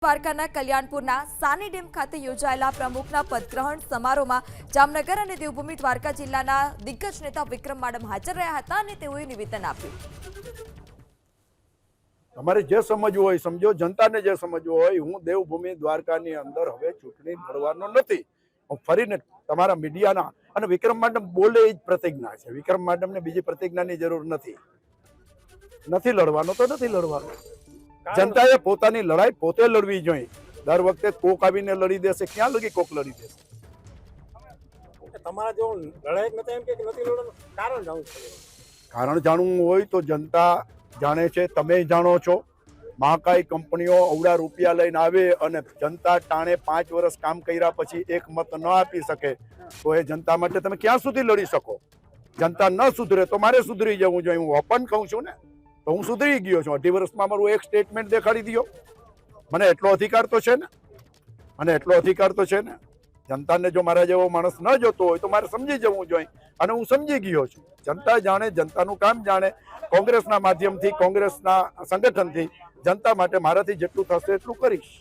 દ્વારકાના કલ્યાણપુરના સાની ડેમ ખાતે યોજાયેલા પ્રમુખના પદગ્રહણ સમારોહમાં જામનગર અને દેવભૂમિ દ્વારકા જિલ્લાના દિગ્ગજ નેતા વિક્રમ માડમ હાજર રહ્યા હતા અને તેઓએ નિવેદન આપ્યું। તમારે જે સમજવું હોય સમજો, જનતાને જે સમજવું હોય। હું દેવભૂમિ દ્વારકાની અંદર હવે ચૂંટણી લડવાનો નથી। હું ફરીને તમારા મીડિયાના અને વિક્રમ માડમ બોલે એ જ પ્રતિજ્ઞા છે। વિક્રમ માડમને બીજી પ્રતિજ્ઞાની જરૂર નથી લડવાનો તો નથી લડવાનો। જનતાએ પોતાની લડાઈ પોતે લડવી જોઈએ। દર વખતે કોક આવીને લડી દેશે, ક્યાં લગી કોક લડી દેશે? તમારા જો લડાઈ નથી એમ કે નથી લડવાનું કારણ જાણવું પડે। કારણ જાણવું હોય તો જનતા જાણે છે, તમે જાણો છો। મહાકાય કંપનીઓ અવડા રૂપિયા લઈને આવે અને જનતા ટાણે 5 વર્ષ કામ કર્યા પછી એક મત ન આપી શકે તો એ જનતા માટે તમે ક્યાં સુધી લડી શકો? જનતા ન સુધરે તો મારે સુધરી જવું જોઈએ। હું ઓપન કહું છું ને, તો હું સુધરી ગયો છું। 18 વર્ષમાં મારું એક સ્ટેટમેન્ટ દેખાડી દો। મને એટલો અધિકાર તો છે ને જનતાને જો મારા જેવો માણસ ન જોતો હોય તો મારે સમજી જવું જોઈએ અને હું સમજી ગયો છું। જનતા જાણે, જનતાનું કામ જાણે। કોંગ્રેસના માધ્યમથી, કોંગ્રેસના સંગઠનથી જનતા માટે મારાથી જેટલું થશે એટલું કરીશ।